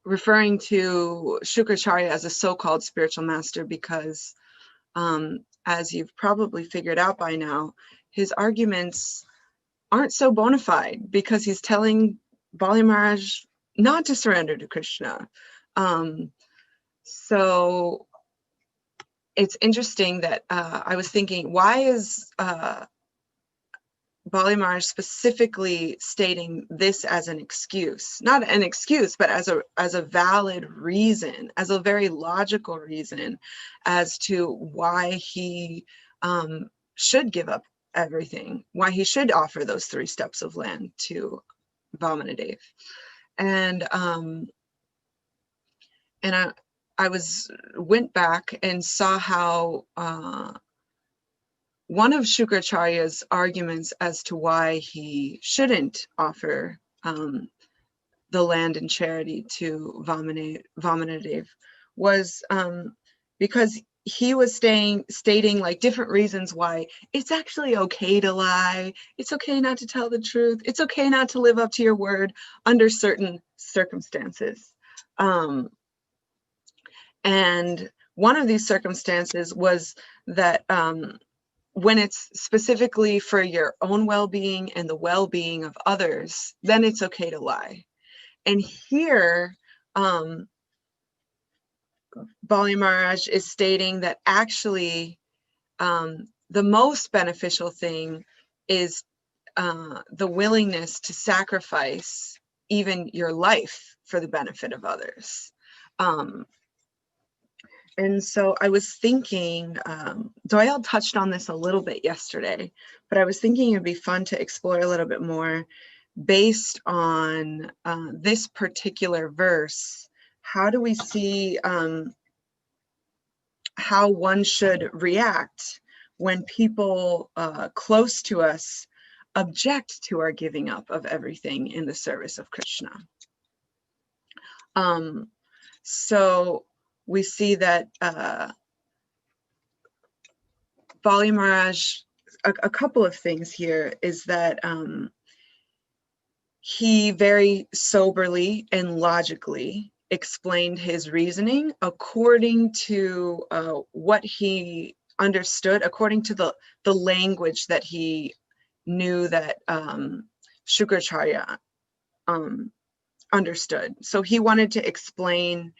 referring to Shukracharya as a so-called spiritual master because, as you've probably figured out by now, his arguments aren't so bona fide because he's telling Bali Maharaj not to surrender to Krishna. So it's interesting that I was thinking, why is Bali Maharaj specifically stating this as an excuse? Not an excuse, but as a valid reason, as a very logical reason as to why he should give up everything, why he should offer those 3 steps of land to Vamanadev. And I went back and saw how one of Shukracharya's arguments as to why he shouldn't offer the land in charity to Vamanadev was because he was stating like different reasons why it's actually okay to lie, it's okay not to tell the truth, it's okay not to live up to your word under certain circumstances. And one of these circumstances was that when it's specifically for your own well-being and the well-being of others, then it's okay to lie. And here, Bali Maharaj is stating that actually the most beneficial thing is the willingness to sacrifice even your life for the benefit of others. And so I was thinking, Doyle touched on this a little bit yesterday, but I was thinking it'd be fun to explore a little bit more based on this particular verse. How do we see how one should react when people close to us object to our giving up of everything in the service of Krishna? So we see that Bali Maharaj, a couple of things here is that he very soberly and logically explained his reasoning according to what he understood, according to the language that he knew that Shukracharya understood. So he wanted to explain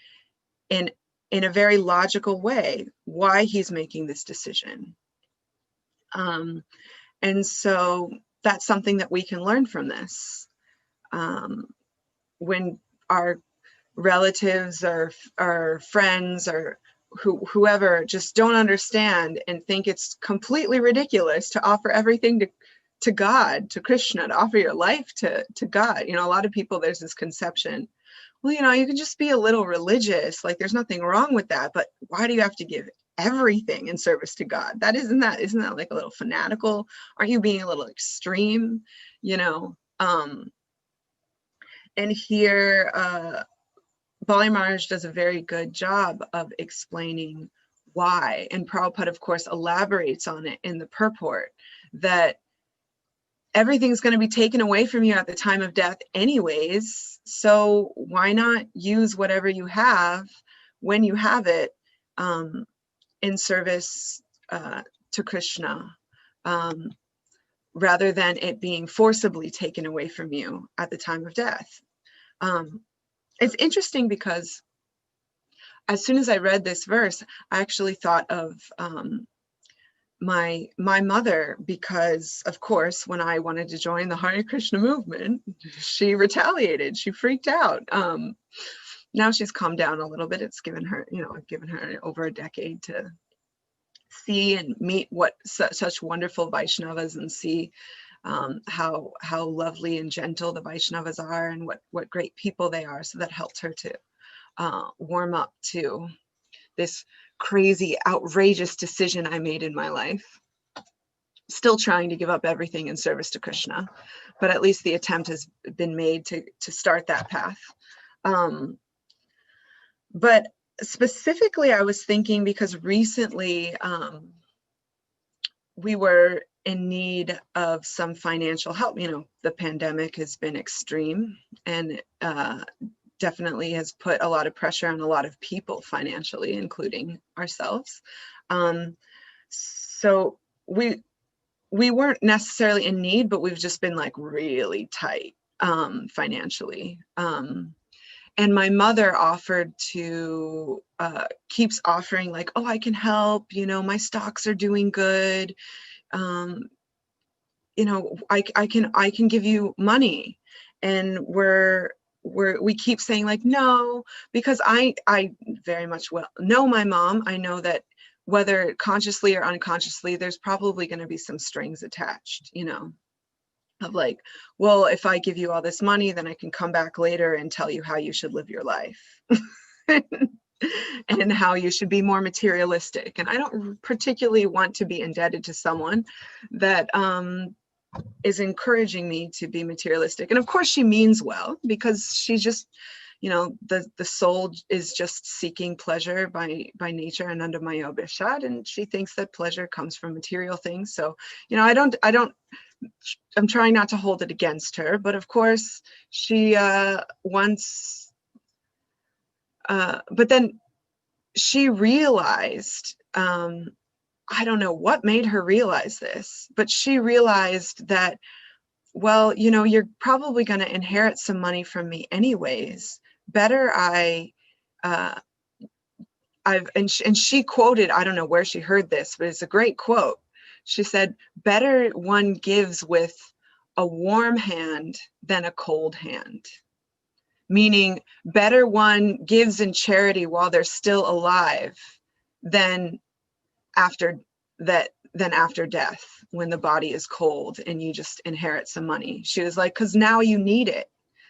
in a very logical way why he's making this decision. And so that's something that we can learn from this. When our relatives or friends or whoever just don't understand and think it's completely ridiculous to offer everything to God, to Krishna, to offer your life to God. You know, a lot of people, there's this conception, well, you know, you can just be a little religious, like there's nothing wrong with that, but why do you have to give everything in service to God? Isn't that like a little fanatical? Aren't you being a little extreme? You know, and here Bali Maharaj does a very good job of explaining why, and Prabhupada of course elaborates on it in the purport, that everything's going to be taken away from you at the time of death anyways, so why not use whatever you have when you have it in service to Krishna, rather than it being forcibly taken away from you at the time of death. It's interesting because as soon as I read this verse, I actually thought of my mother, because of course when I wanted to join the Hare Krishna movement, she retaliated, she freaked out. Now she's calmed down a little bit. It's given her, you know, I've given her over a decade to see and meet what such wonderful Vaishnavas and see how lovely and gentle the Vaishnavas are and what great people they are. So that helped her to warm up to this crazy, outrageous decision I made in my life. Still trying to give up everything in service to Krishna, but at least the attempt has been made to start that path. But specifically, I was thinking because recently we were in need of some financial help. You know, the pandemic has been extreme, and definitely has put a lot of pressure on a lot of people financially, including ourselves. So we weren't necessarily in need, but we've just been like really tight financially. And my mother offered to, keeps offering like, oh, I can help, you know, my stocks are doing good. You know, I can give you money. And we keep saying like, no, because I very much well know my mom. I know that whether consciously or unconsciously, there's probably going to be some strings attached, you know, of like, well, if I give you all this money, then I can come back later and tell you how you should live your life and how you should be more materialistic. And I don't particularly want to be indebted to someone that is encouraging me to be materialistic. And of course she means well, because she's just, you know, the soul is just seeking pleasure by nature and under Maya Bishad, and she thinks that pleasure comes from material things. So, you know, I'm trying not to hold it against her, but of course she once, but then she realized, I don't know what made her realize this, but she realized that, well, you know, you're probably going to inherit some money from me anyways. Better and she quoted, I don't know where she heard this, but it's a great quote. She said, better one gives with a warm hand than a cold hand. Meaning better one gives in charity while they're still alive than after death, when the body is cold and you just inherit some money. She was like, because now you need it,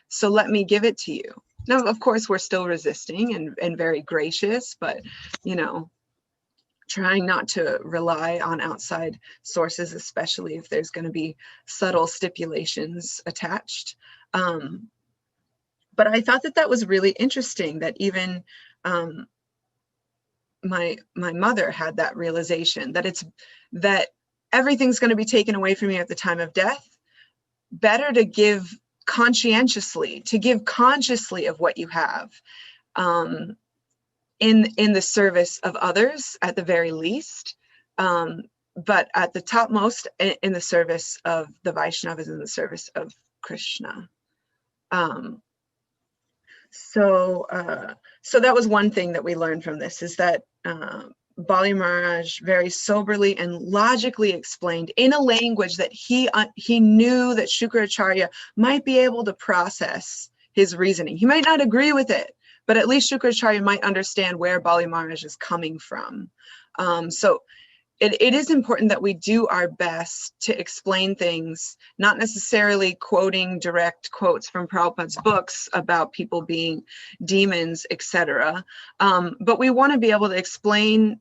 so let me give it to you. Now, of course, we're still resisting and very gracious, but, you know, trying not to rely on outside sources, especially if there's going to be subtle stipulations attached. But I thought that was really interesting that even my mother had that realization that everything's going to be taken away from you at the time of death. Better to give conscientiously, of what you have, in the service of others at the very least, but at the topmost, in the service of the Vaishnavas, in the service of Krishna. So that was one thing that we learned from this, is that Bali Maharaj very soberly and logically explained in a language that he knew that Shukracharya might be able to process his reasoning. He might not agree with it, but at least Shukracharya might understand where Bali Maharaj is coming from. So it is important that we do our best to explain things, not necessarily quoting direct quotes from Prabhupada's books about people being demons, etc. But we want to be able to explain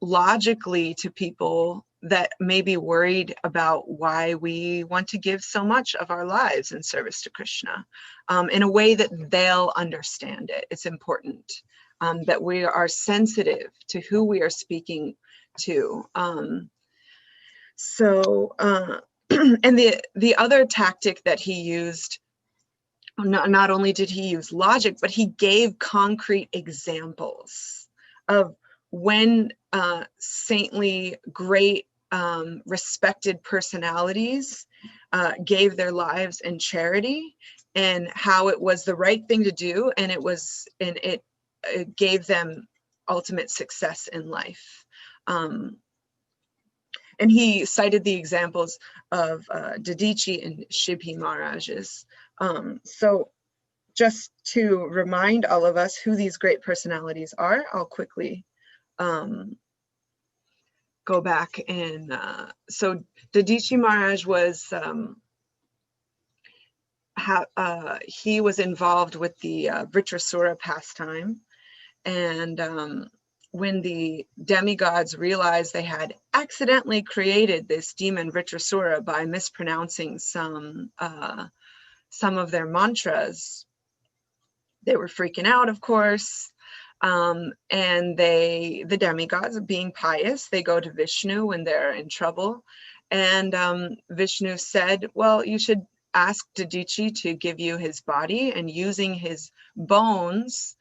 logically to people that may be worried about why we want to give so much of our lives in service to Krishna, in a way that they'll understand it. It's important that we are sensitive to who we are speaking to. And the other tactic that he used, not only did he use logic, but he gave concrete examples of when saintly, great, respected personalities gave their lives in charity, and how it was the right thing to do, and it gave them ultimate success in life. And he cited the examples of Dadichi and Shibhi Maharajas. So just to remind all of us who these great personalities are, I'll quickly go back and so Dadichi Maharaj was he was involved with the Vritrasura pastime, and when the demigods realized they had accidentally created this demon Vritrasura by mispronouncing some of their mantras, they were freaking out, of course. And the demigods, being pious, they go to Vishnu when they're in trouble. And Vishnu said, well, you should ask Dadichi to give you his body, and using his bones,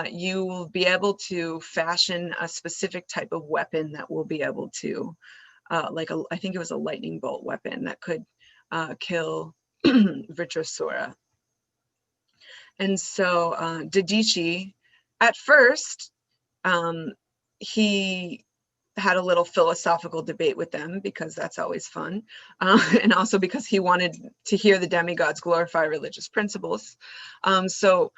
you will be able to fashion a specific type of weapon that will be able to, I think it was a lightning bolt weapon that could kill Vritrasura. And so Dadichi, at first, he had a little philosophical debate with them, because that's always fun. And also because he wanted to hear the demigods glorify religious principles. So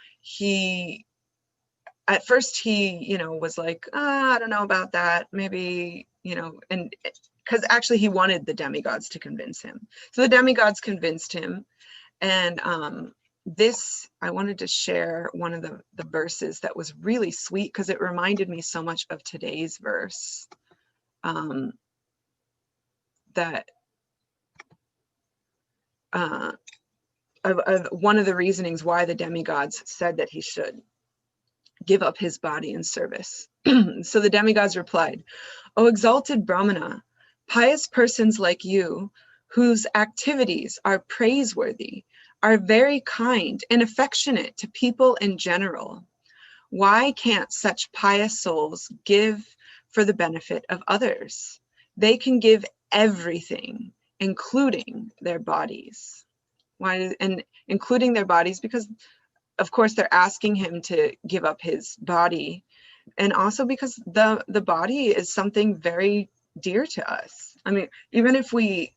at first he, was like, I don't know about that, maybe, and because actually he wanted the demigods to convince him. So the demigods convinced him. And I wanted to share one of the verses that was really sweet, because it reminded me so much of today's verse. That one of the reasonings why the demigods said that he should give up his body in service. So the demigods replied, "O exalted Brahmana, pious persons like you, whose activities are praiseworthy, are very kind and affectionate to people in general. Why can't such pious souls give for the benefit of others? They can give everything, including their bodies." Why? And including their bodies, because of course they're asking him to give up his body, and also because the body is something very dear to us. I mean, even if we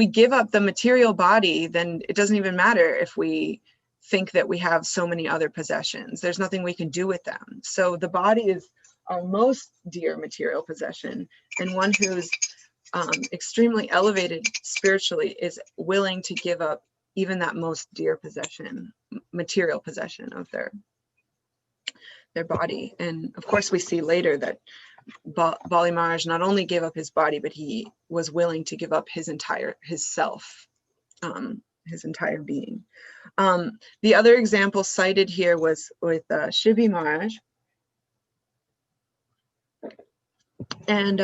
give up the material body, then it doesn't even matter if we think that we have so many other possessions. There's nothing we can do with them. So the body is our most dear material possession, and one who's extremely elevated spiritually is willing to give up even that most dear possession, material possession of their body. And of course we see later that Bali Maharaj not only gave up his body, but he was willing to give up his entire being. The other example cited here was with Shivi Maharaj. And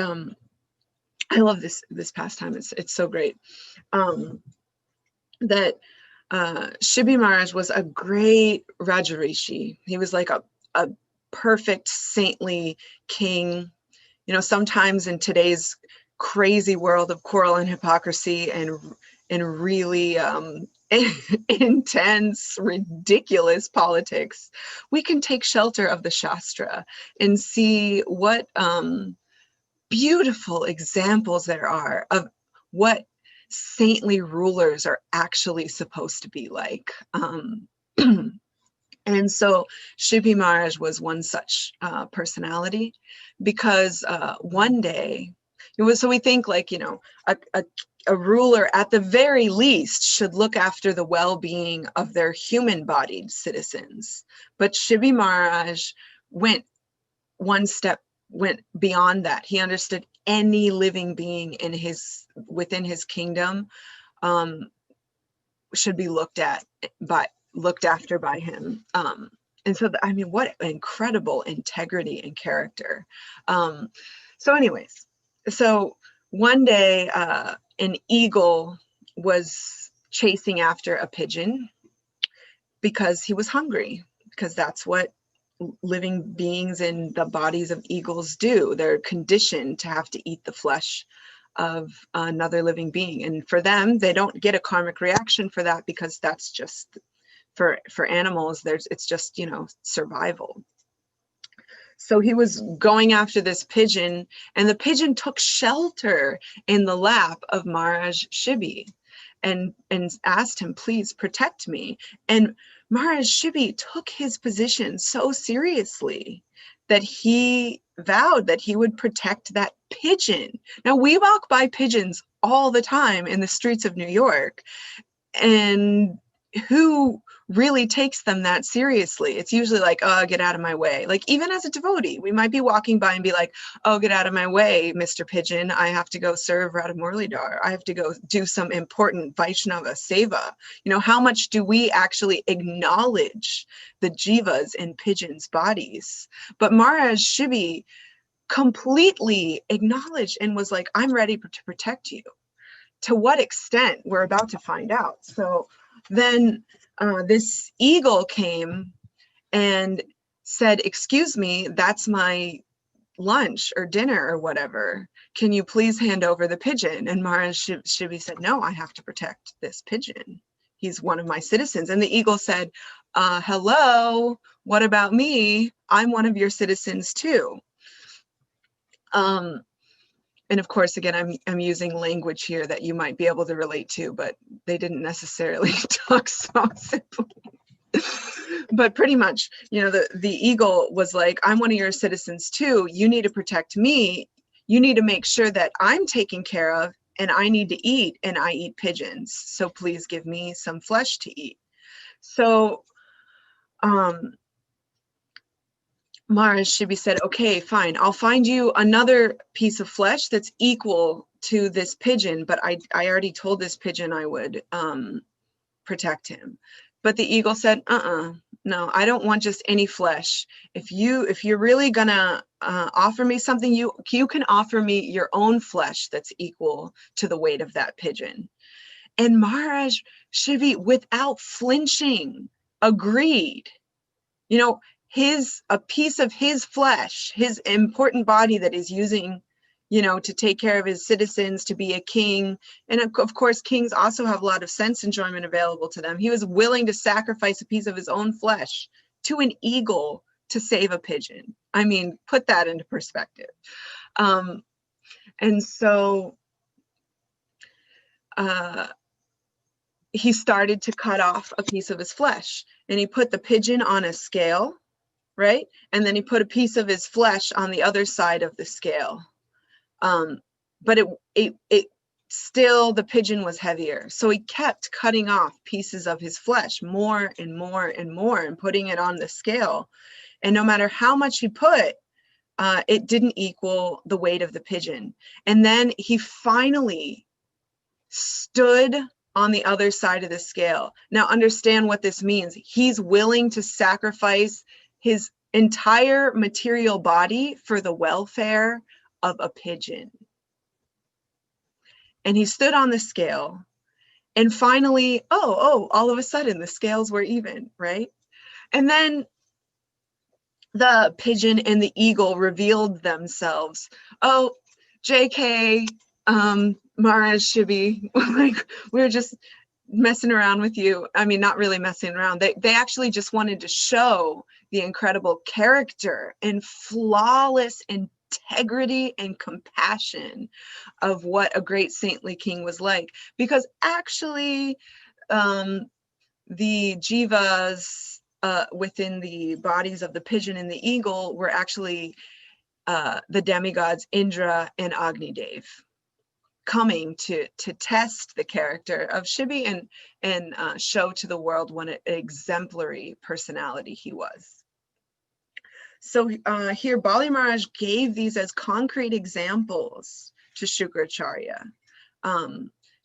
I love this pastime. It's so great. That Shivi Maharaj was a great Rajarishi. He was like a perfect saintly king. Sometimes in today's crazy world of quarrel and hypocrisy and really intense, ridiculous politics, we can take shelter of the Shastra and see what beautiful examples there are of what saintly rulers are actually supposed to be like. And so Shivi Maharaj was one such personality, because one day, so we think like, a ruler at the very least should look after the well-being of their human-bodied citizens. But Shivi Maharaj went beyond that. He understood any living being within his kingdom should be looked after by him. And so, what incredible integrity and character. So anyways, so one day an eagle was chasing after a pigeon because he was hungry, because that's what living beings in the bodies of eagles do. They're conditioned to have to eat the flesh of another living being. And for them, they don't get a karmic reaction for that, because that's just for animals, it's just, survival. So he was going after this pigeon, and the pigeon took shelter in the lap of Maharaj Shivi and asked him, "Please protect me." And Maharaj Shivi took his position so seriously that he vowed that he would protect that pigeon. Now, we walk by pigeons all the time in the streets of New York, and who really takes them that seriously? It's usually like, "Oh, get out of my way." Like, even as a devotee, we might be walking by and be like, "Oh, get out of my way, Mr. Pigeon. I have to go serve Radha Muralidhar. I have to go do some important Vaishnava seva." How much do we actually acknowledge the jivas in pigeons' bodies? But Maharaj Shivi completely acknowledged and was like, "I'm ready to protect you." To what extent, we're about to find out. So then this eagle came and said, "Excuse me, that's my lunch or dinner or whatever. Can you please hand over the pigeon?" And Maharaj Shivi said, "No, I have to protect this pigeon. He's one of my citizens." And the eagle said, "Hello, what about me? I'm one of your citizens too." And of course, again, I'm using language here that you might be able to relate to, but they didn't necessarily talk so simply. But pretty much, you know, the eagle was like, "I'm one of your citizens too. You need to protect me. You need to make sure that I'm taken care of, and I need to eat, and I eat pigeons. So please give me some flesh to eat." So Maharaj Shibi said, "Okay, fine. I'll find you another piece of flesh that's equal to this pigeon, but I already told this pigeon I would protect him." But the eagle said, "No, I don't want just any flesh. If you're really gonna offer me something, you can offer me your own flesh that's equal to the weight of that pigeon." And Maharaj Shivi, without flinching, agreed. You know, a piece of his flesh, his important body that he's using, you know, to take care of his citizens, to be a king. And of course, kings also have a lot of sense enjoyment available to them. He was willing to sacrifice a piece of his own flesh to an eagle to save a pigeon. I mean, put that into perspective. And so he started to cut off a piece of his flesh, and he put the pigeon on a scale, right? And then he put a piece of his flesh on the other side of the scale. But it still, the pigeon was heavier. So he kept cutting off pieces of his flesh, more and more and more, and putting it on the scale. And no matter how much he put, it didn't equal the weight of the pigeon. And then he finally stood on the other side of the scale. Now understand what this means. He's willing to sacrifice his entire material body for the welfare of a pigeon. And he stood on the scale, and finally, all of a sudden the scales were even, right? And then the pigeon and the eagle revealed themselves. "Oh, JK, Maharaj Shivi, like, we're just messing around with you." I mean, not really messing around. They actually just wanted to show the incredible character and flawless integrity and compassion of what a great saintly king was like. Because actually, the jivas within the bodies of the pigeon and the eagle were actually the demigods Indra and Agni Dev, coming to test the character of Shivi and show to the world what an exemplary personality he was. So here, Bali Maharaj gave these as concrete examples to Shukracharya.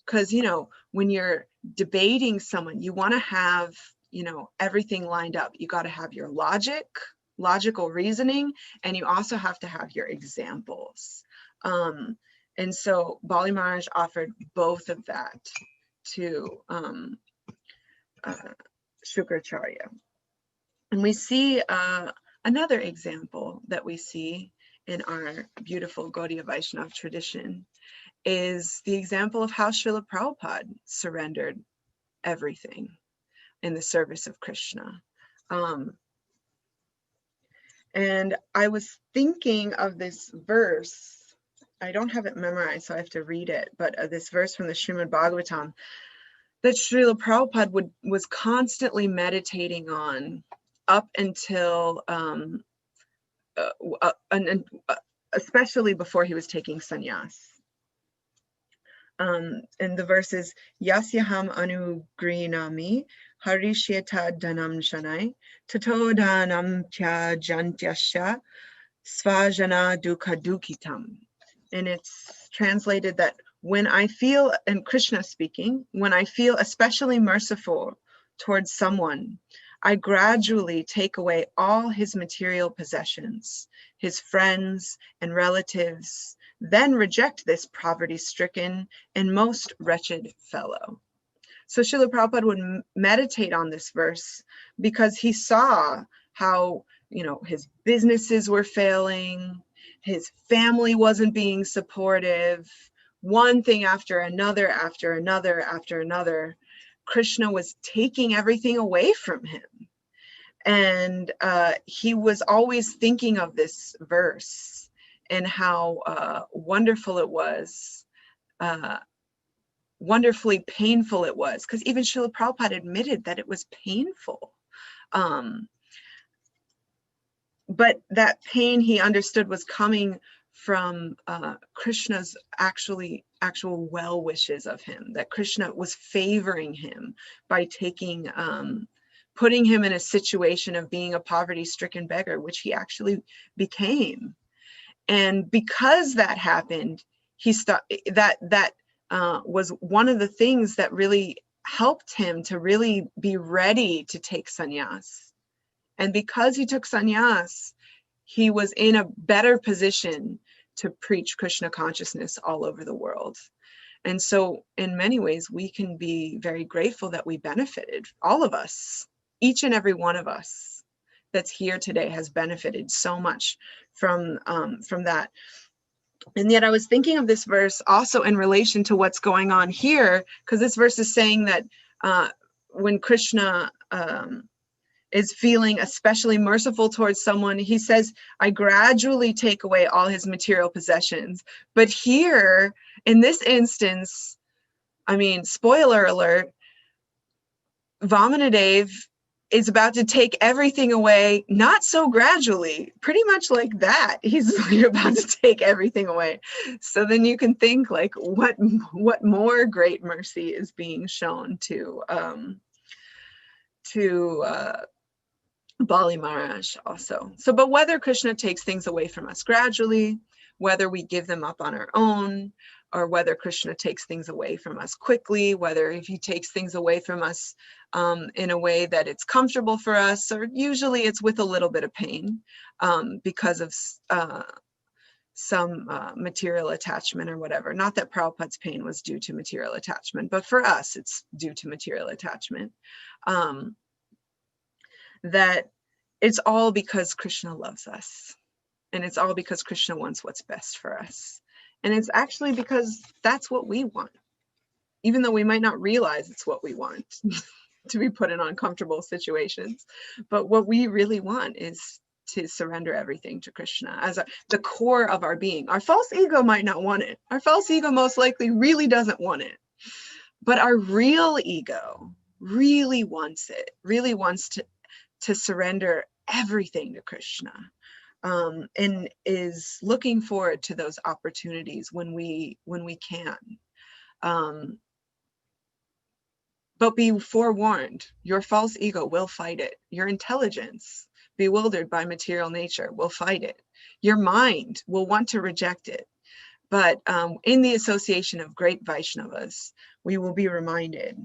Because, you know, when you're debating someone, you want to have, you know, everything lined up. You got to have your logical reasoning, and you also have to have your examples. And so Bali Maharaj offered both of that to Shukracharya. And we see another example that we see in our beautiful Gaudiya Vaishnava tradition is the example of how Srila Prabhupada surrendered everything in the service of Krishna. And I was thinking of this verse. I don't have it memorized, so I have to read it, but this verse from the Srimad Bhagavatam that Srila Prabhupada was constantly meditating on up until, especially before he was taking sannyas. And the verse is, "Yasyaham anugrinami harishyata dhanam shanai tato dhanam tya jantyasya svajana dukha dukitam." And it's translated that when I feel, and Krishna speaking, when I feel especially merciful towards someone, I gradually take away all his material possessions, his friends and relatives, then reject this poverty-stricken and most wretched fellow. So Srila Prabhupada would meditate on this verse because he saw how, you know, his businesses were failing, his family wasn't being supportive, one thing after another, after another, after another. Krishna was taking everything away from him. And he was always thinking of this verse and how wonderful it was, wonderfully painful it was, because even Srila Prabhupada admitted that it was painful. But that pain he understood was coming from Krishna's actual well wishes of him, that Krishna was favoring him by taking, putting him in a situation of being a poverty-stricken beggar, which he actually became. And because that happened, he that was one of the things that really helped him to really be ready to take sannyas. And because he took sannyas, he was in a better position to preach Krishna consciousness all over the world. And so in many ways, we can be very grateful that we benefited, all of us, each and every one of us that's here today has benefited so much from that. And yet I was thinking of this verse also in relation to what's going on here, because this verse is saying that when Krishna is feeling especially merciful towards someone, he says, I gradually take away all his material possessions. But here, in this instance, I mean, spoiler alert, Vamanadev is about to take everything away, not so gradually, pretty much like that. He's about to take everything away. So then you can think like, what more great mercy is being shown to Bali Maharaj also. So, but whether Krishna takes things away from us gradually, whether we give them up on our own, or whether Krishna takes things away from us quickly, whether if he takes things away from us in a way that it's comfortable for us, or usually it's with a little bit of pain because of some material attachment or whatever. Not that Prabhupada's pain was due to material attachment, but for us, it's due to material attachment. That it's all because Krishna loves us. And it's all because Krishna wants what's best for us. And it's actually because that's what we want. Even though we might not realize it's what we want to be put in uncomfortable situations. But what we really want is to surrender everything to Krishna as the core of our being. Our false ego might not want it. Our false ego most likely really doesn't want it. But our real ego really wants it, really wants to surrender everything to Krishna, and is looking forward to those opportunities when we can. But be forewarned, your false ego will fight it. Your intelligence, bewildered by material nature, will fight it. Your mind will want to reject it. But in the association of great Vaishnavas, we will be reminded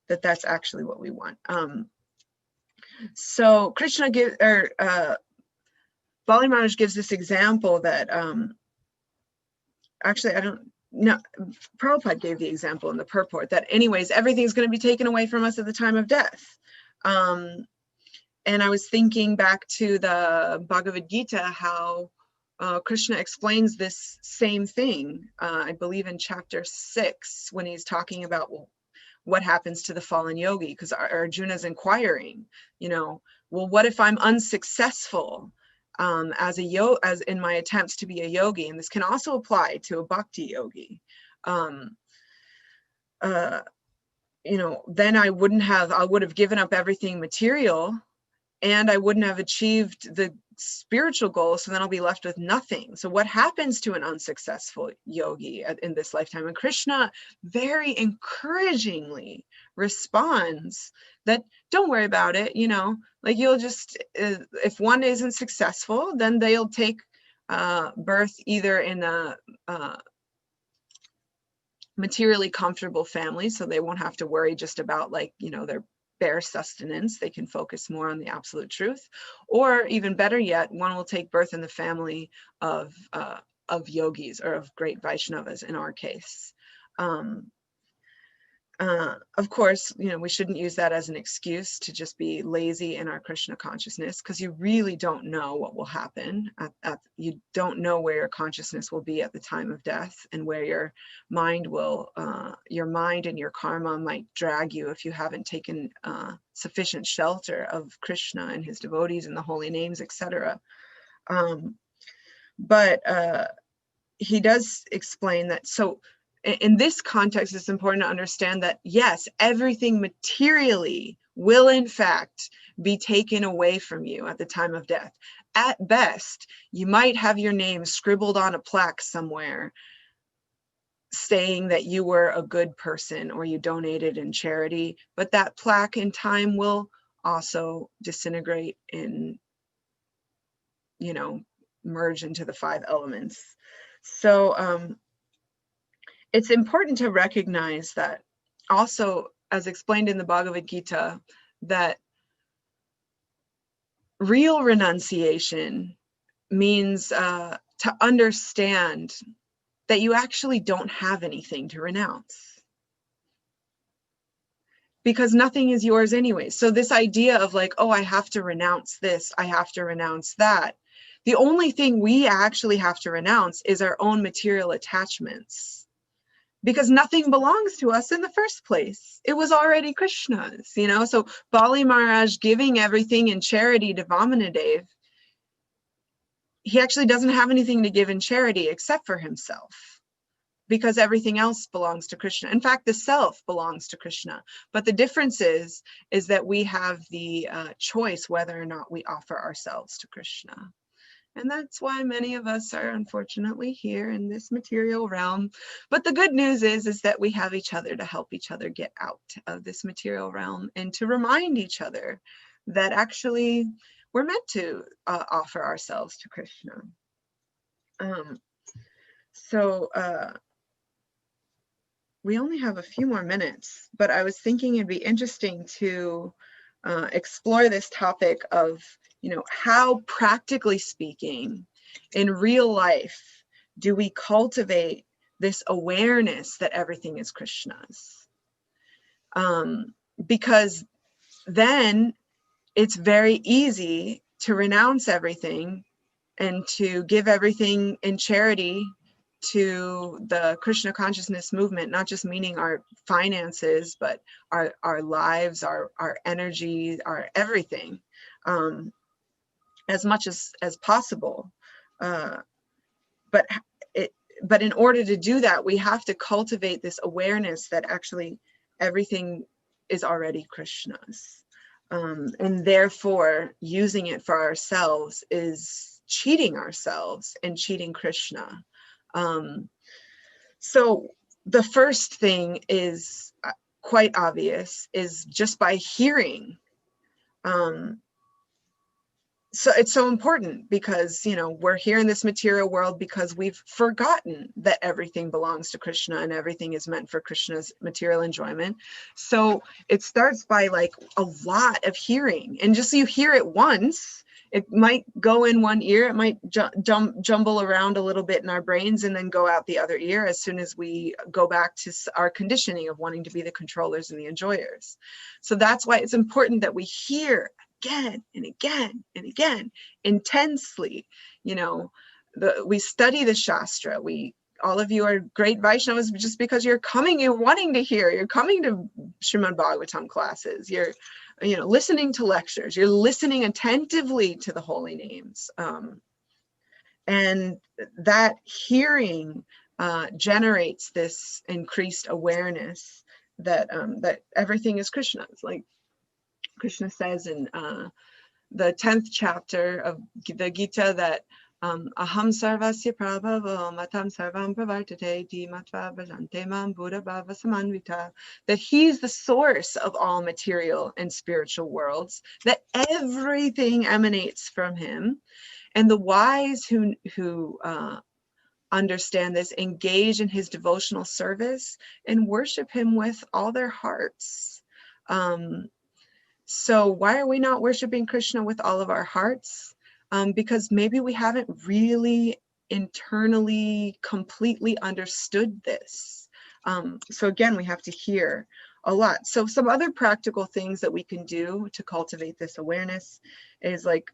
that that's actually what we want. So Krishna gives, Bali Maharaj gives this example that, actually, I don't know, Prabhupada gave the example in the purport that anyways, everything's going to be taken away from us at the time of death. And I was thinking back to the Bhagavad Gita, how Krishna explains this same thing, I believe in chapter 6, when he's talking about, well, what happens to the fallen yogi, because Arjuna's inquiring, you know, well, what if I'm unsuccessful as in my attempts to be a yogi? And this can also apply to a bhakti yogi. You know, then I would have given up everything material, and I wouldn't have achieved the spiritual goals, so then I'll be left with nothing. So what happens to an unsuccessful yogi in this lifetime? And Krishna very encouragingly responds that don't worry about it, you know, like you'll just, if one isn't successful, then they'll take birth either in a materially comfortable family, so they won't have to worry just about, like, you know, their bare sustenance. They can focus more on the absolute truth, or even better yet, one will take birth in the family of yogis, or of great Vaishnavas in our case. Of course, we shouldn't use that as an excuse to just be lazy in our Krishna consciousness, because you really don't know what will happen. You don't know where your consciousness will be at the time of death, and where your mind and your karma might drag you if you haven't taken sufficient shelter of Krishna and his devotees and the holy names, etc. But he does explain that. So in this context, it's important to understand that, yes, everything materially will in fact be taken away from you at the time of death. At best, you might have your name scribbled on a plaque somewhere saying that you were a good person or you donated in charity, but that plaque in time will also disintegrate and, merge into the 5 elements. So it's important to recognize that also, as explained in the Bhagavad Gita, that real renunciation means to understand that you actually don't have anything to renounce, because nothing is yours anyway. So this idea of like, oh, I have to renounce this, I have to renounce that. The only thing we actually have to renounce is our own material attachments, because nothing belongs to us in the first place. It was already Krishna's, So Bali Maharaj giving everything in charity to Vamanadev, he actually doesn't have anything to give in charity except for himself, because everything else belongs to Krishna. In fact, the self belongs to Krishna. But the difference is that we have the choice whether or not we offer ourselves to Krishna. And that's why many of us are unfortunately here in this material realm. But the good news is that we have each other to help each other get out of this material realm, and to remind each other that actually we're meant to offer ourselves to Krishna. We only have a few more minutes, but I was thinking it'd be interesting to explore this topic of, how, practically speaking, in real life, do we cultivate this awareness that everything is Krishna's? Because then it's very easy to renounce everything and to give everything in charity to the Krishna consciousness movement, not just meaning our finances, but our lives, our energy, our everything, as much as possible. But in order to do that, we have to cultivate this awareness that actually everything is already Krishna's. And therefore, using it for ourselves is cheating ourselves and cheating Krishna. So the first thing is quite obvious, is just by hearing. So it's so important, because, we're here in this material world because we've forgotten that everything belongs to Krishna and everything is meant for Krishna's material enjoyment. So it starts by like a lot of hearing, and just so you hear it once, it might go in one ear, it might jumble around a little bit in our brains and then go out the other ear as soon as we go back to our conditioning of wanting to be the controllers and the enjoyers. So that's why it's important that we hear again and again and again, intensely. We study the Shastra. All of you are great Vaishnavas just because you're wanting to hear, you're coming to Srimad Bhagavatam classes, you're listening to lectures, you're listening attentively to the holy names. And that hearing generates this increased awareness that everything is Krishna's. Like Krishna says in the 10th chapter of the Gita that aham sarvasya prabhavo matam sarvam pravartate di matva bhajante mam buddha bhava samanvita, that he's the source of all material and spiritual worlds, that everything emanates from him, and the wise who understand this engage in his devotional service and worship him with all their hearts. So why are we not worshiping Krishna with all of our hearts? Because maybe we haven't really internally completely understood this. So again, we have to hear. a lot. So some other practical things that we can do to cultivate this awareness is like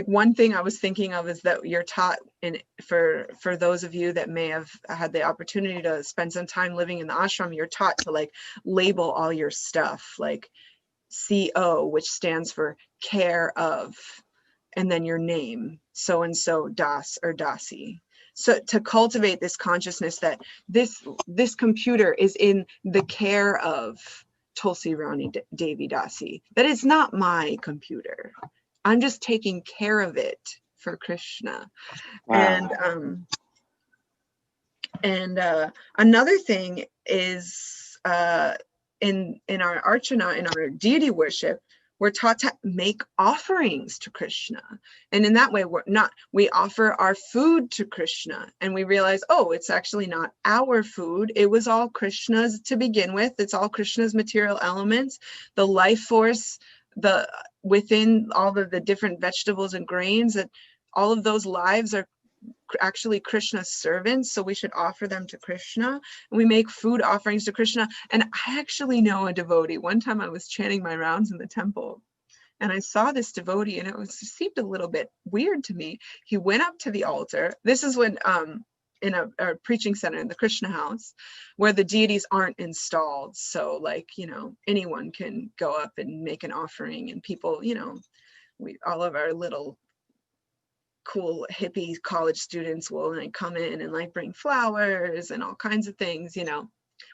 one thing I was thinking of is that you're taught, and for those of you that may have had the opportunity to spend some time living in the ashram, you're taught to like label all your stuff, like CO, which stands for care of, and then your name, so and so Das or Dasi. So to cultivate this consciousness that this computer is in the care of Tulsi Rani Devi Dasi, that it's not my computer. I'm just taking care of it for Krishna. Wow. And another thing is in our archana, in our deity worship, we're taught to make offerings to Krishna. And in that way, we offer our food to Krishna, and we realize, oh, it's actually not our food. It was all Krishna's to begin with. It's all Krishna's material elements, the life force, within all of the different vegetables and grains, that all of those lives are actually Krishna's servants, so we should offer them to Krishna. And we make food offerings to Krishna. And I actually know a devotee. One time I was chanting my rounds in the temple, and I saw this devotee, and it seemed a little bit weird to me. He went up to the altar. This is when in a preaching center in the Krishna house, where the deities aren't installed, so like, you know, anyone can go up and make an offering, and people, you know, all of our little cool hippie college students will like come in and like bring flowers and all kinds of things. You know,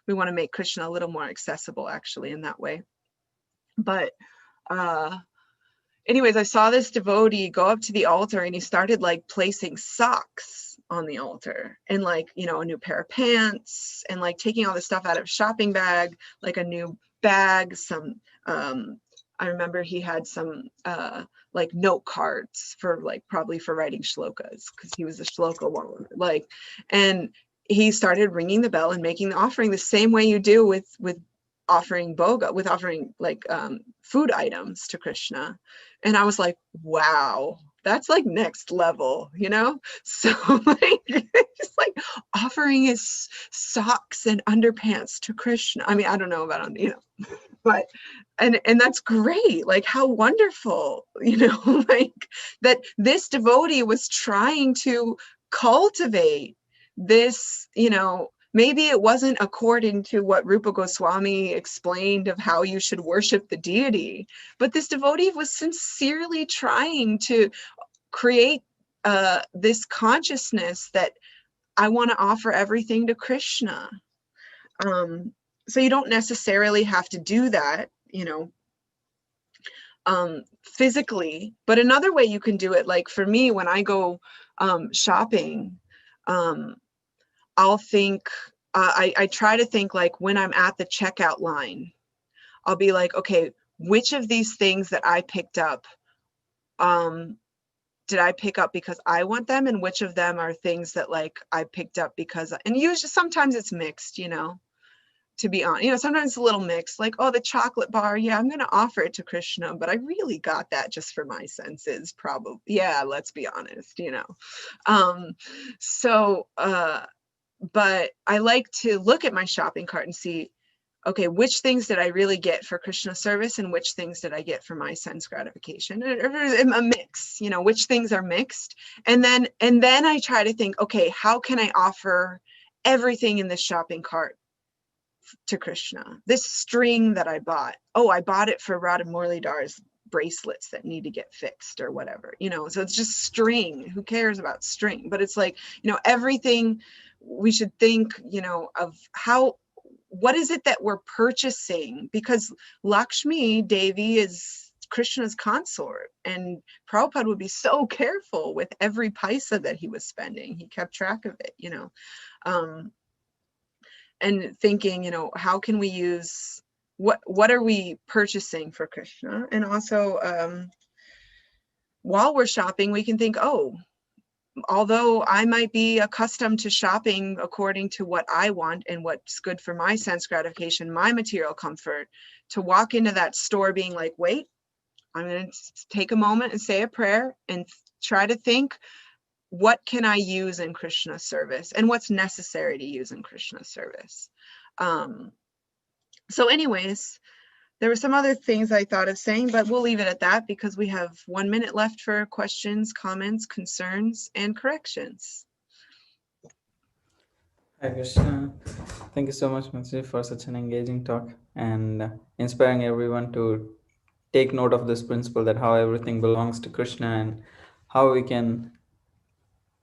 we want to make Krishna a little more accessible actually in that way. But anyways, I saw this devotee go up to the altar, and he started like placing socks on the altar, and like, you know, a new pair of pants, and like taking all the stuff out of shopping bag, like a new bag, some I remember he had some like note cards for like probably for writing shlokas, because he was a shloka one, like, and he started ringing the bell and making the offering the same way you do with offering boga, with offering like food items to Krishna. And I was like, wow, that's like next level, you know? So like, just like offering his socks and underpants to Krishna. I mean, I don't know about, you know, but, and that's great. Like, how wonderful, you know, like that this devotee was trying to cultivate this, you know, maybe it wasn't according to what Rupa Goswami explained of how you should worship the deity, but this devotee was sincerely trying to create this consciousness that I want to offer everything to Krishna. So you don't necessarily have to do that, you know, physically, but another way you can do it, like for me, when I go shopping, I'll think, I try to think like when I'm at the checkout line, I'll be like, okay, which of these things that I picked up, did I pick up because I want them? And which of them are things that like I picked up because, and usually sometimes it's mixed, you know, to be honest, you know, sometimes it's a little mixed, like, oh, the chocolate bar, yeah, I'm going to offer it to Krishna, but I really got that just for my senses, probably. Yeah, let's be honest, you know. But I like to look at my shopping cart and see, okay, which things did I really get for Krishna service, and which things did I get for my sense gratification? A mix, you know, which things are mixed. And then I try to think, okay, how can I offer everything in this shopping cart to Krishna? This string that I bought, oh, I bought it for Radha Muralidar's bracelets that need to get fixed or whatever, you know, so it's just string. Who cares about string? But it's like, you know, everything we should think, you know, of what is it that we're purchasing? Because Lakshmi Devi is Krishna's consort, and Prabhupada would be so careful with every paisa that he was spending. He kept track of it, you know, and thinking, you know, how can we use, what are we purchasing for Krishna? And also, while we're shopping, we can think, oh, although I might be accustomed to shopping according to what I want and what's good for my sense gratification, my material comfort, to walk into that store being like, wait, I'm going to take a moment and say a prayer and try to think, what can I use in Krishna service, and what's necessary to use in Krishna service? So anyways, there were some other things I thought of saying, but we'll leave it at that because we have 1 minute left for questions, comments, concerns, and corrections. Hi Krishna. Thank you so much, Mansi, for such an engaging talk and inspiring everyone to take note of this principle that how everything belongs to Krishna and how we can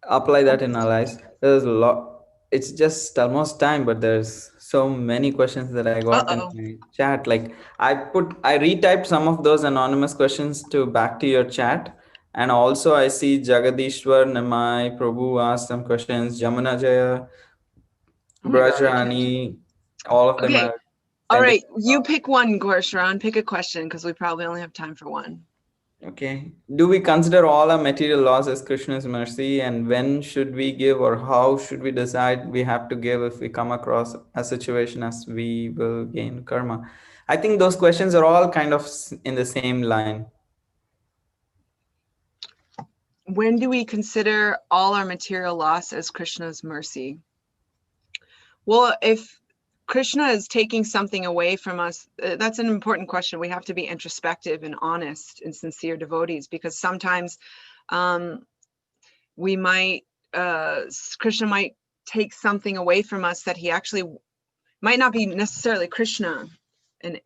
apply that in our lives. There's a lot. It's just almost time, but there's so many questions that I got in Uh-oh. my chat. Like I retyped some of those anonymous questions to back to your chat. And also I see Jagadishwar Namai Prabhu asked some questions. Jamuna Jaya, Oh my God, I can't. Brajrani, all of them Okay. are All sent it. right. You pick one, Gorsharan. Pick a question because we probably only have time for one. Okay. Do we consider all our material laws as Krishna's mercy? And when should we give, or how should we decide we have to give if we come across a situation as we will gain karma? I think those questions are all kind of in the same line. When do we consider all our material loss as Krishna's mercy? Well, if Krishna is taking something away from us, that's an important question. We have to be introspective and honest and sincere devotees, because sometimes we might, Krishna might take something away from us that he actually might not be necessarily Krishna. And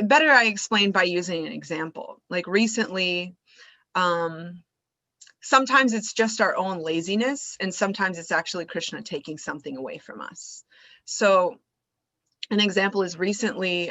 better I explain by using an example. Like recently, sometimes it's just our own laziness, and sometimes it's actually Krishna taking something away from us. So an example is recently,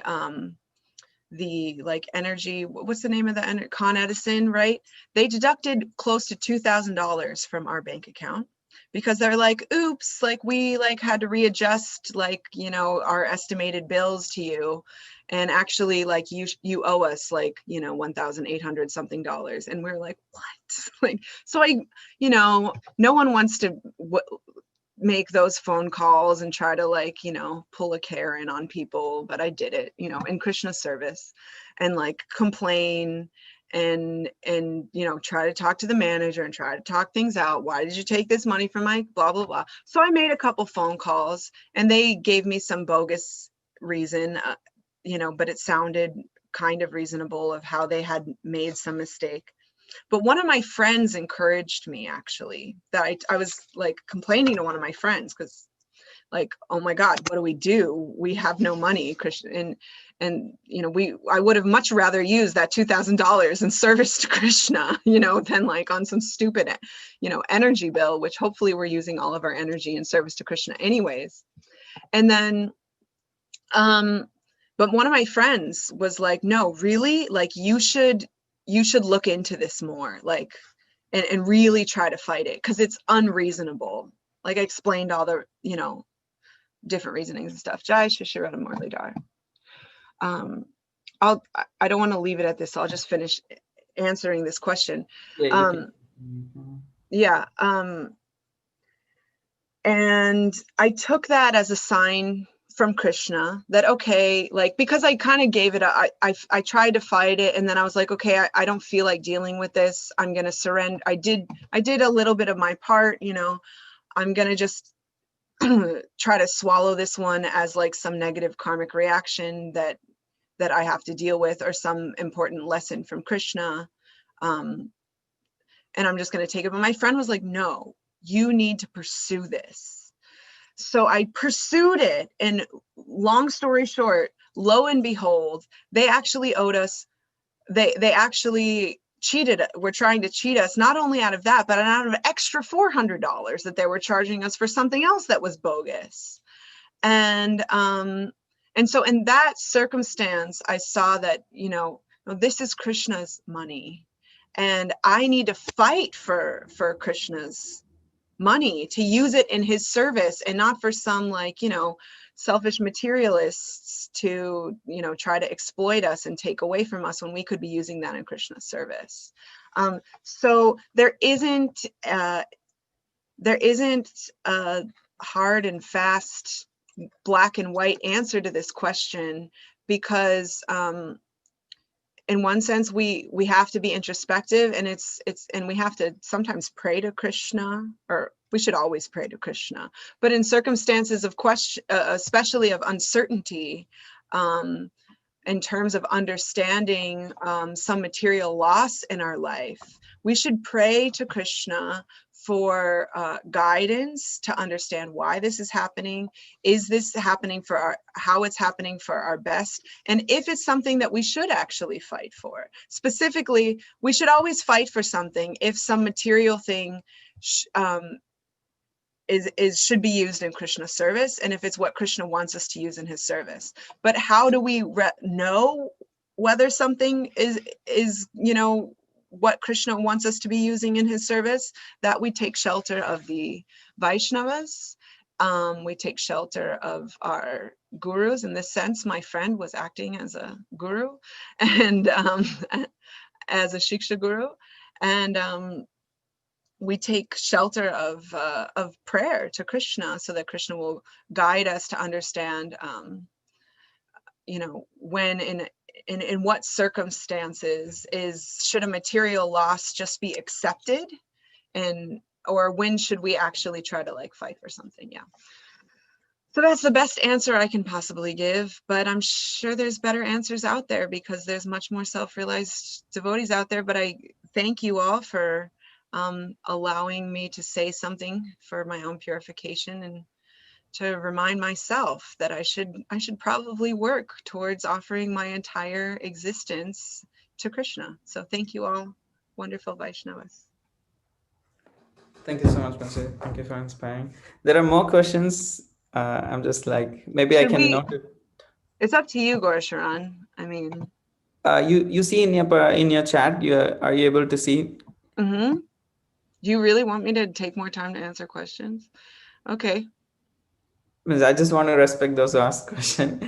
the like energy, what's the name of the Con Edison, right? They deducted close to $2,000 from our bank account because they're like, oops, like we like had to readjust like, you know, our estimated bills to you. And actually like you owe us like, you know, 1,800 something dollars. And we're like, what? Like, so you know, no one wants to make those phone calls and try to like, you know, pull a Karen on people, but I did it, you know, in Krishna's service, and like complain and you know, try to talk to the manager and try to talk things out. Why did you take this money from my blah blah blah? So I made a couple phone calls and they gave me some bogus reason, you know, but it sounded kind of reasonable of how they had made some mistake. But one of my friends encouraged me, actually, that I was like complaining to one of my friends because like, oh my God, what do we do? We have no money, Krishna. And you know, I would have much rather used that $2,000 in service to Krishna, you know, than like on some stupid, you know, energy bill, which hopefully we're using all of our energy in service to Krishna anyways. And then, but one of my friends was like, no, really, like you should look into this more, like, and really try to fight it because it's unreasonable. Like I explained all the, you know, different reasonings and stuff. Jai Shishirata Murlidhar. I don't want to leave it at this, so I'll just finish answering this question. Yeah, you can. Yeah. And I took that as a sign from Krishna that, okay, like, because I kind of gave it, I tried to fight it. And then I was like, okay, I don't feel like dealing with this. I'm going to surrender. I did a little bit of my part, you know, I'm going to just try to swallow this one as like some negative karmic reaction that I have to deal with, or some important lesson from Krishna. And I'm just going to take it. But my friend was like, no, you need to pursue this. So I pursued it, and long story short, lo and behold, they actually owed us, they actually cheated, were trying to cheat us, not only out of that, but out of extra $400 that they were charging us for something else that was bogus. And so in that circumstance, I saw that, you know, this is Krishna's money, and I need to fight for Krishna's money, to use it in his service and not for some, like, you know, selfish materialists to, you know, try to exploit us and take away from us when we could be using that in Krishna's service. So there isn't a hard and fast black and white answer to this question, because in one sense we have to be introspective, and it's and we have to sometimes pray to Krishna, or We should always pray to Krishna. But in circumstances of question, especially of uncertainty, in terms of understanding some material loss in our life, we should pray to Krishna for guidance to understand why this is happening. Is this happening for how it's happening for our best? And if it's something that we should actually fight for. Specifically, we should always fight for something if some material thing should be used in Krishna's service, and if it's what Krishna wants us to use in his service. But how do we know whether something is what Krishna wants us to be using in his service? That we take shelter of the Vaishnavas. We take shelter of our gurus. In this sense, my friend was acting as a guru and as a Shiksha guru. And we take shelter of prayer to Krishna, so that Krishna will guide us to understand, when in what circumstances should a material loss just be accepted, or when should we actually try to fight for something? Yeah. So that's the best answer I can possibly give, but I'm sure there's better answers out there, because there's much more self-realized devotees out there. But I thank you all for allowing me to say something for my own purification, and to remind myself that I should probably work towards offering my entire existence to Krishna. So thank you all, wonderful Vaishnavas. Thank you so much, Mansi. Thank you for inspiring. There are more questions. I'm just maybe I can note it. It's up to you, Gaurasharan. I mean, you see in your chat. Are you able to see? Mm-hmm. Do you really want me to take more time to answer questions? Okay. I just want to respect those who ask questions.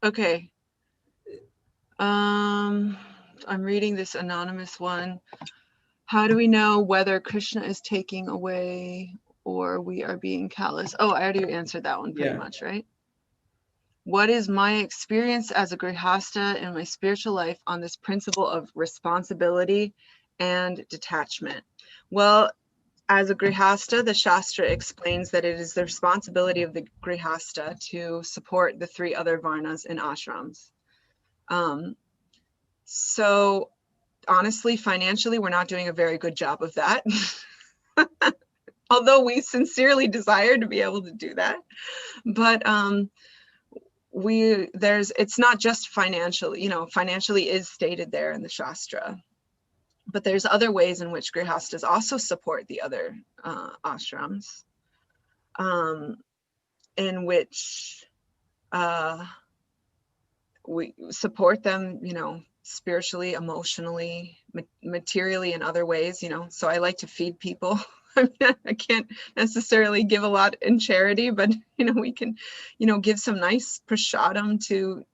Okay. I'm reading this anonymous one. How do we know whether Krishna is taking away or we are being callous? Oh, I already answered that one pretty much, right? What is my experience as a grihasta in my spiritual life on this principle of responsibility and detachment? Well, as a grihasta, the Shastra explains that it is the responsibility of the grihasta to support the 3 other varnas in ashrams. So honestly, financially, we're not doing a very good job of that. Although we sincerely desire to be able to do that. But it's not just financially, financially is stated there in the Shastra. But there's other ways in which grihastas also support the other ashrams, in which we support them, spiritually, emotionally, materially, in other ways, So I like to feed people. I can't necessarily give a lot in charity, but we can, give some nice prasadam to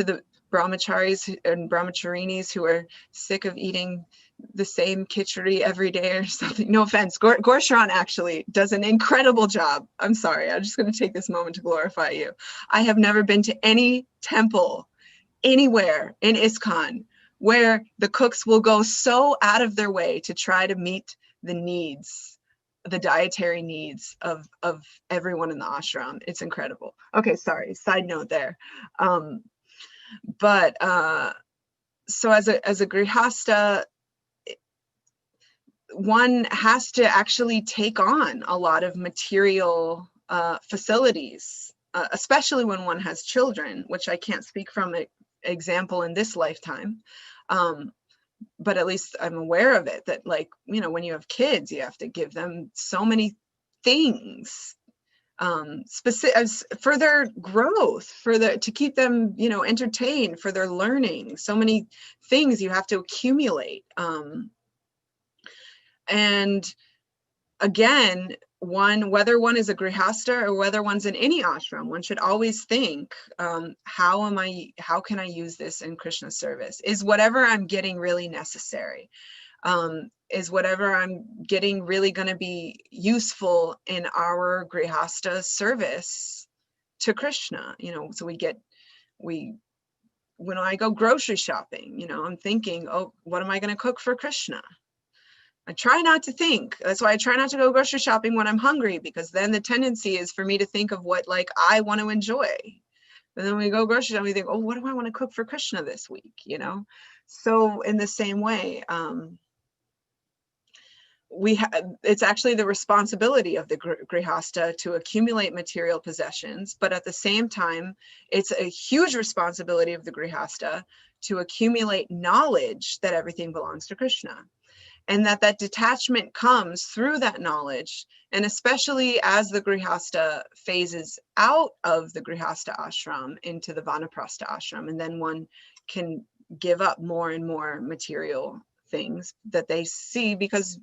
the brahmacharis and brahmacharinis who are sick of eating the same khichdi every day or something. No offense. Gaurasharan actually does an incredible job. I'm sorry. I'm just going to take this moment to glorify you. I have never been to any temple anywhere in ISKCON where the cooks will go so out of their way to try to meet the needs, the dietary needs of everyone in the ashram. It's incredible. Okay, sorry. Side note there. But so as a grihasta, one has to actually take on a lot of material facilities, especially when one has children, which I can't speak from an example in this lifetime. But at least I'm aware of it, that when you have kids, you have to give them so many things, specific for their growth, to keep them, entertained, for their learning. So many things you have to accumulate. And again, whether one is a grihasta or whether one's in any ashram, one should always think, how can I use this in Krishna's service? Is whatever I'm getting really necessary? Is whatever I'm getting really going to be useful in our grihasta service to Krishna? So when I go grocery shopping, I'm thinking, oh, what am I going to cook for Krishna? I try not to think. That's why I try not to go grocery shopping when I'm hungry, because then the tendency is for me to think of what like I want to enjoy. And then we go grocery shopping, we think, oh, what do I want to cook for Krishna this week? You know? So in the same way, it's actually the responsibility of the grihasta to accumulate material possessions, but at the same time, it's a huge responsibility of the grihasta to accumulate knowledge that everything belongs to Krishna. And that detachment comes through that knowledge. And especially as the grihasta phases out of the grihasta ashram into the vanaprastha ashram, and then one can give up more and more material things that they see, because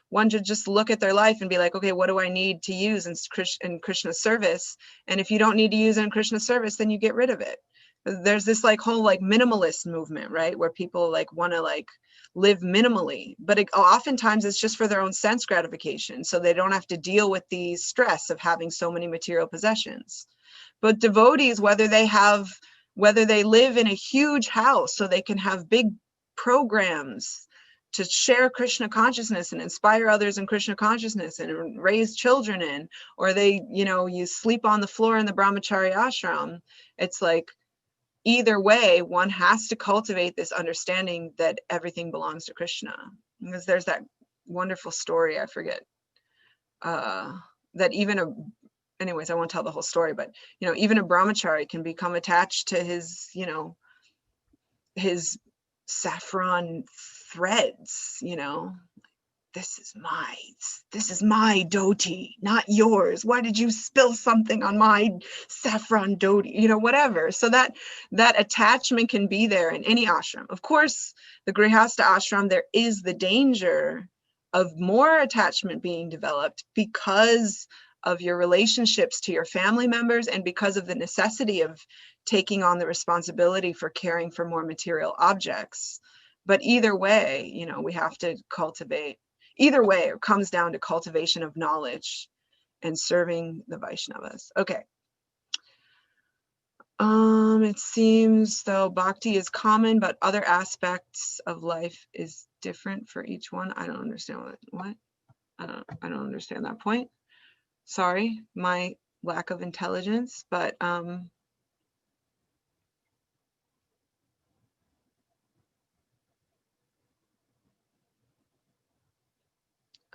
one should just look at their life and be like, okay, what do I need to use in Krishna's service? And if you don't need to use it in Krishna's service, then you get rid of it. There's this like whole like minimalist movement, right? Where people like want to like live minimally, but oftentimes it's just for their own sense gratification. So they don't have to deal with the stress of having so many material possessions. But devotees, whether they live in a huge house so they can have big programs to share Krishna consciousness and inspire others in Krishna consciousness and raise children in, or they, you sleep on the floor in the brahmachari ashram, it's like, either way, one has to cultivate this understanding that everything belongs to Krishna. Because there's that wonderful story, I forget, that anyways, I won't tell the whole story, but, even a brahmachari can become attached to his, his saffron threads, this is my dhoti, not yours. Why did you spill something on my saffron dhoti? Whatever. So that attachment can be there in any ashram. Of course, the grihastha ashram, there is the danger of more attachment being developed because of your relationships to your family members and because of the necessity of taking on the responsibility for caring for more material objects. But either way, we have to cultivate. Either way, it comes down to cultivation of knowledge and serving the Vaishnavas. Okay. It seems though bhakti is common, but other aspects of life is different for each one. I don't understand what? I don't understand that point. Sorry, my lack of intelligence, but am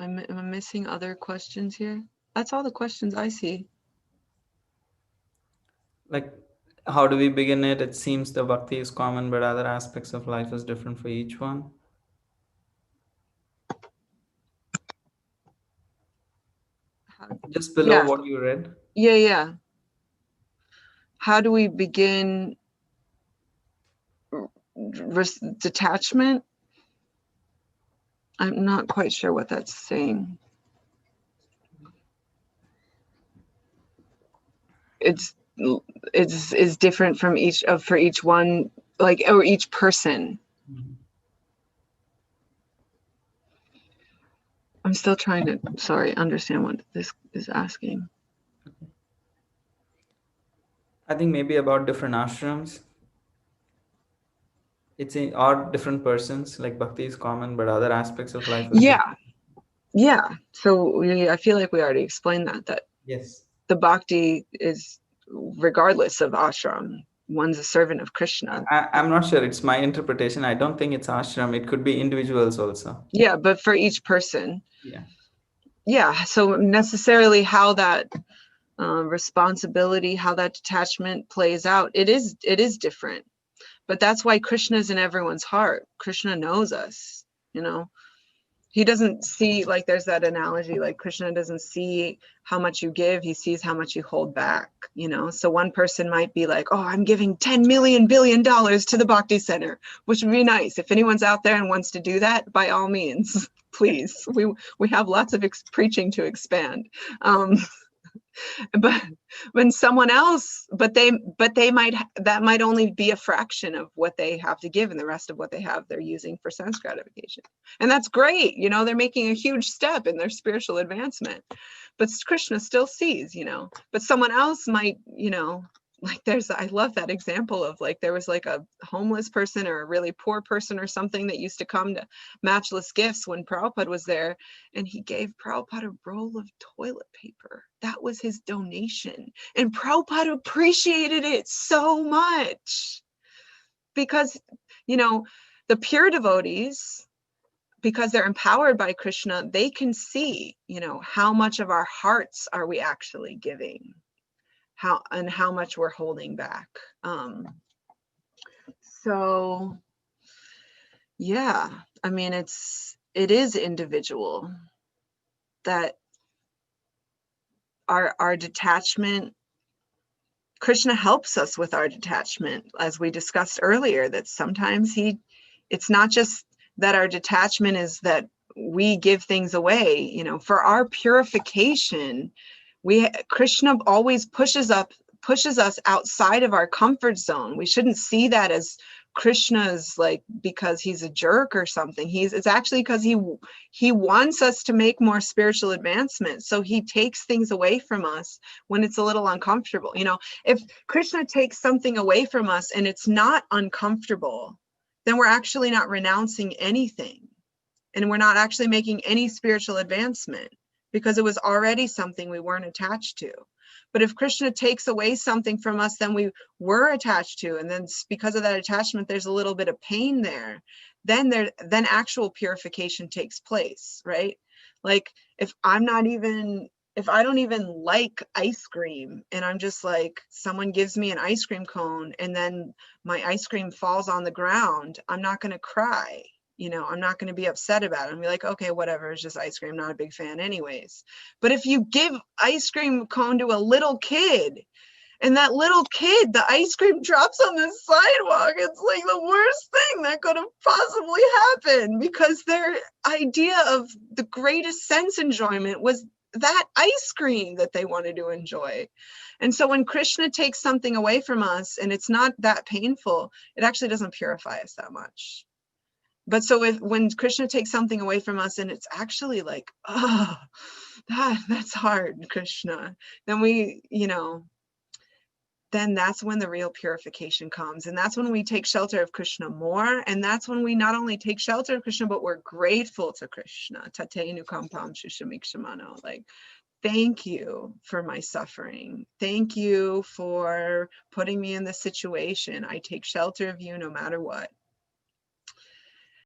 I missing other questions here? That's all the questions I see. Like, how do we begin it? It seems the bhakti is common, but other aspects of life is different for each one. Just below what you read. Yeah. How do we begin detachment? I'm not quite sure what that's saying. It's different from for each one, like, or each person. Mm-hmm. I'm still trying to, understand what this is asking. I think maybe about different ashrams. It's are different persons, like bhakti is common, but other aspects of life is different. Yeah. So I feel like we already explained that yes, the bhakti is regardless of ashram. One's a servant of Krishna. I'm not sure. It's my interpretation. I don't think it's ashram. It could be individuals also. Yeah, but for each person. Yeah. So necessarily how that responsibility, how that detachment plays out, it is different. But that's why Krishna's in everyone's heart. Krishna knows us, He doesn't see, like there's that analogy, like Krishna doesn't see how much you give, he sees how much you hold back, So one person might be like, oh, I'm giving $10 billion to the Bhakti Center, which would be nice. If anyone's out there and wants to do that, by all means, please. We have lots of preaching to expand. But when someone else, that might only be a fraction of what they have to give, and the rest of what they have they're using for sense gratification. And that's great, they're making a huge step in their spiritual advancement. But Krishna still sees, but someone else might, like I love that example of like, there was like a homeless person or a really poor person or something that used to come to Matchless Gifts when Prabhupada was there, and he gave Prabhupada a roll of toilet paper. That was his donation. And Prabhupada appreciated it so much because, you know, the pure devotees, because they're empowered by Krishna, they can see, you know, how much of our hearts are we actually giving, how much we're holding back. So yeah, I mean, it is individual, that our detachment, Krishna helps us with our detachment, as we discussed earlier, that sometimes it's not just that our detachment is that we give things away, you know, for our purification, Krishna always pushes us outside of our comfort zone. We shouldn't see that as Krishna's like because he's a jerk or something. It's actually because he wants us to make more spiritual advancement. So he takes things away from us when it's a little uncomfortable. You know, if Krishna takes something away from us and it's not uncomfortable, then we're actually not renouncing anything. And we're not actually making any spiritual advancement, because it was already something we weren't attached to. But if Krishna takes away something from us, then we were attached to, and then because of that attachment, there's a little bit of pain there. Then actual purification takes place, right? Like if I don't even like ice cream, and I'm just like, someone gives me an ice cream cone and then my ice cream falls on the ground, I'm not going to cry. You know, I'm not going to be upset about it. I'm be like, okay, whatever, it's just ice cream, not a big fan anyways. But if you give ice cream cone to a little kid, and that little kid, the ice cream drops on the sidewalk, it's like the worst thing that could have possibly happened, because their idea of the greatest sense enjoyment was that ice cream that they wanted to enjoy. And so when Krishna takes something away from us and it's not that painful, it actually doesn't purify us that much. But so when Krishna takes something away from us and it's actually like, oh, that's hard, Krishna, then then that's when the real purification comes. And that's when we take shelter of Krishna more. And that's when we not only take shelter of Krishna, but we're grateful to Krishna. Tatenu kampam shushamikshmano. Like, thank you for my suffering. Thank you for putting me in this situation. I take shelter of you no matter what.